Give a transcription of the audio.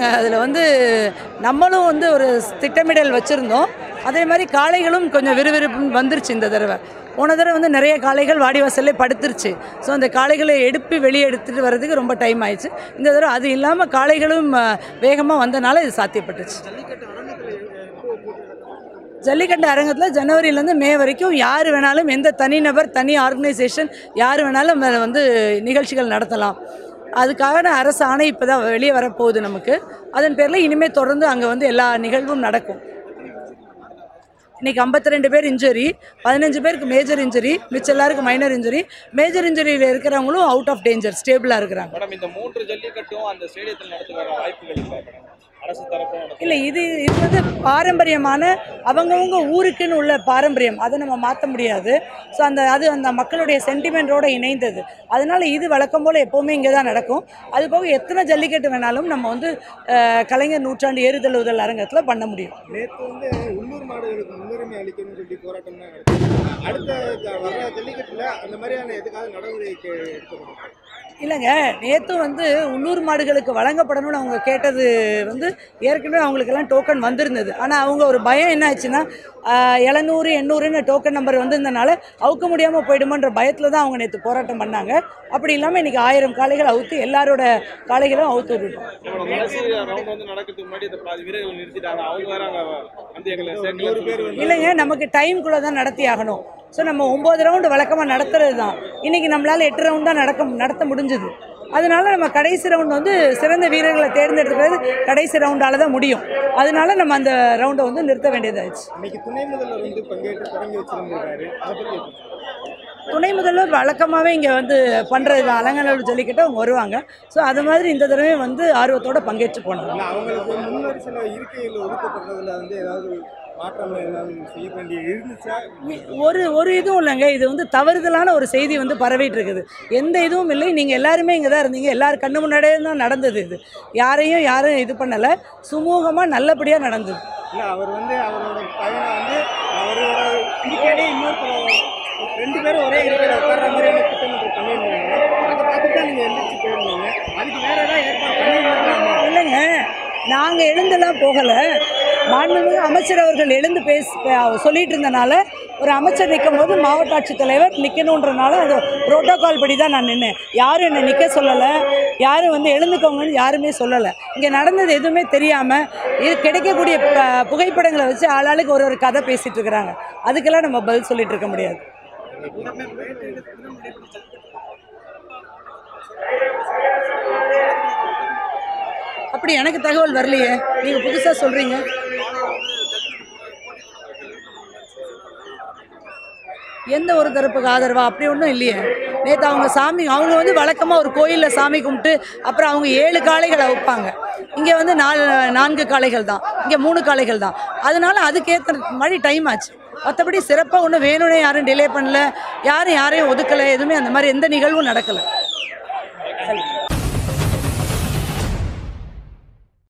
ஆமாங்க, அதில் வந்து நம்மளும் வந்து ஒரு திட்டமிடல் வச்சுருந்தோம். அதே மாதிரி காளைகளும் கொஞ்சம் விறுவிறுப்பு வந்துருச்சு இந்த தடவை. போன தடவை வந்து நிறைய காளைகள் வாடிவாசல்லே படுத்துருச்சு. ஸோ அந்த காளைகளை வெளியே எடுத்துகிட்டு வர்றதுக்கு ரொம்ப டைம் ஆயிடுச்சு. இந்த தடவை அது இல்லாமல் காளைகளும் வேகமாக வந்தனால இது சாத்தியப்பட்டுச்சு. ஜல்லிக்கட்டு அரங்கத்தில் ஜனவரியிலேருந்து மே வரைக்கும் யார் வேணாலும், எந்த தனிநபர், தனி ஆர்கனைசேஷன் யார் வேணாலும் வந்து நிகழ்ச்சிகள் நடத்தலாம். அதுக்கான அரசு ஆணை இப்போ தான் வெளியே வரப்போகுது நமக்கு. அதன் பேரில் இனிமேல் தொடர்ந்து அங்கே வந்து எல்லா நிகழ்வும் நடக்கும். இன்றைக்கி 52 பேர் இன்ஜுரி, 15 பேருக்கு மேஜர் இன்ஜுரி, மிச்சம் எல்லாருக்கும் மைனர் இன்ஜுரி. மேஜர் இன்ஜுரியில் இருக்கிறவங்களும் அவுட் ஆஃப் டேஞ்சர், ஸ்டேபிளாக இருக்கிறாங்க. மேடம், இந்த 3 ஜல்லிக்கட்டும் அந்த ஸ்டேடியத்தில் நடத்துகிற வாய்ப்புகள் அரசு தரப்பு இல்லை, இது வந்து பாரம்பரியமான அவங்கவுங்க ஊருக்குன்னு உள்ள பாரம்பரியம், அதை நம்ம மாற்ற முடியாது. ஸோ அந்த மக்களுடைய சென்டிமெண்ட்டோடு இணைந்தது. அதனால் இது வழக்கம் போல் எப்போவுமே இங்கே தான் நடக்கும். அது போக எத்தனை ஜல்லிக்கட்டு வேணாலும் நம்ம வந்து கலைஞர் நூற்றாண்டு ஏறுதழுவுதல் அரங்கத்தில் பண்ண முடியும். நேற்று வந்து உள்ளூர் மாடுகளுக்கு முன்னுரிமை அளிக்கணும்னு சொல்லி போராட்டம் தான் நடக்குது. அடுத்த வர ஜல்லிக்கட்டில் அந்த மாதிரியான எதுக்காக நடவடிக்கை எடுக்கப்படும்? இல்லைங்க, நேற்று வந்து உள்ளூர் மாடுகளுக்கு வழங்கப்படணும்னு அவங்க கேட்டது வந்து ஏற்கனவே அவங்களுக்கெல்லாம் டோக்கன் வந்திருந்தது. ஆனால் அவங்க ஒரு பயம் என்ன ஆச்சுன்னா 700 800ன்னு டோக்கன் நம்பர் வந்திருந்தனால அவுக்க முடியாமல் போயிடுமோன்ற பயத்தில் தான் அவங்க நேற்று போராட்டம் பண்ணாங்க. அப்படி இல்லாமல் இன்றைக்கி 1000 காளைகள் அவுத்து எல்லாரோட காளைகளும் அவுத்து விட்டுட்டோம். இல்லைங்க, நமக்கு டைம்குள்ளே தான் நடத்தி ஆகணும். ஸோ நம்ம 9 ரவுண்டு வழக்கமாக நடத்துறது தான். இன்றைக்கி நம்மளால் 8 ரவுண்ட் தான் நடத்த முடிஞ்சுது. அதனால நம்ம கடைசி ரவுண்ட் வந்து சிறந்த வீரர்களை தேர்ந்தெடுக்கிறது கடைசி ரவுண்டால் தான் முடியும். அதனால நம்ம அந்த ரவுண்டை வந்து நிறுத்த வேண்டியதாகிடுச்சு. இன்னைக்கு துணை முதல்வர் வந்து பங்கேற்று தொடங்கி வச்சிருந்திருக்காரு. துணை முதல்வர் வழக்கமாகவே இங்கே வந்து பண்ணுறது தான், அலங்காநல்லூர் ஜல்லிக்கட்டு அவங்க வருவாங்க. ஸோ அது மாதிரி இந்த தடவை வந்து ஆர்வத்தோடு பங்கேற்று போனாங்க. அவங்களுக்கு முன்வரிசையில் இருக்கையில் ஒதுக்கப்படுறதுல வந்து ஏதாவது மாற்றம் ஏதாவது செய்ய வேண்டிய இருந்துச்சா? ஒரு இதுவும் இல்லைங்க, இது வந்து தவறுதலான ஒரு செய்தி வந்து பரவிட்டு இருக்குது. எந்த இதுவும் இல்லை, நீங்கள் எல்லாருமே இங்கே தான் இருந்தீங்க, எல்லாரும் கண்ணு முன்னாடியே தான் நடந்தது. இது யாரும் இது பண்ணலை, சுமூகமாக நல்லபடியாக நடந்தது. இல்லை, அவர் வந்து அவரோட பையனை வந்து அவரோட இருக்கையிலே இன்னொரு 2 பேரும் ஒரே இருக்கையில் உட்கார்ற மாதிரியான திட்டமிட்டு பண்ணியிருந்தாங்க. அதை பார்த்துட்டு தான் நீங்கள் எழுந்திரிச்சு போயிருந்தீங்க. அதுக்கு வேறு ஏதாவது ஏற்பாடு பண்ணியிருந்தாங்க? இல்லைங்க, நாங்கள் எழுந்தெல்லாம் போகலை. மாண்புமிகு அமைச்சர் அவர்கள் எழுந்து சொல்லிட்டு இருந்தனால ஒரு அமைச்சர் நிற்கும் போது மாவட்ட ஆட்சித்தலைவர் நிற்கணுன்றனால அது புரோட்டோகால் படி தான் நான் நின்னேன். யாரும் என்னை நிற்க சொல்லலை, யாரும் வந்து எழுந்துக்கோங்கன்னு யாருமே சொல்லலை. இங்கே நடந்தது எதுவுமே தெரியாமல் இது கிடைக்கக்கூடிய புகைப்படங்களை வச்சு ஆளாளுக்கு ஒரு கதை பேசிகிட்டு இருக்கிறாங்க. அதுக்கெல்லாம் நம்ம பதில் சொல்லிட்டு இருக்க முடியாது. அப்படி எனக்கு தகவல் வரலையே, நீங்கள் புதுசாக சொல்கிறீங்க. எந்த ஒரு தரப்புக்கு ஆதரவா அப்படி ஒன்றும் இல்லையே. நேற்று அவங்க வந்து வழக்கமாக ஒரு கோயிலில் சாமி கும்பிட்டு அப்புறம் அவங்க 7 காளைகளை வைப்பாங்க. இங்கே வந்து 4 காளைகள் தான், இங்கே 3 காளைகள் தான். அதனால அதுக்கேற்ற மாதிரி டைம் ஆச்சு. மற்றபடி சிறப்பாக ஒன்றும் வேணும்னே யாரும் டிலே பண்ணல, யாரையும் ஒதுக்கலை, எதுவுமே அந்த மாதிரி எந்த நிகழ்வும் நடக்கலை.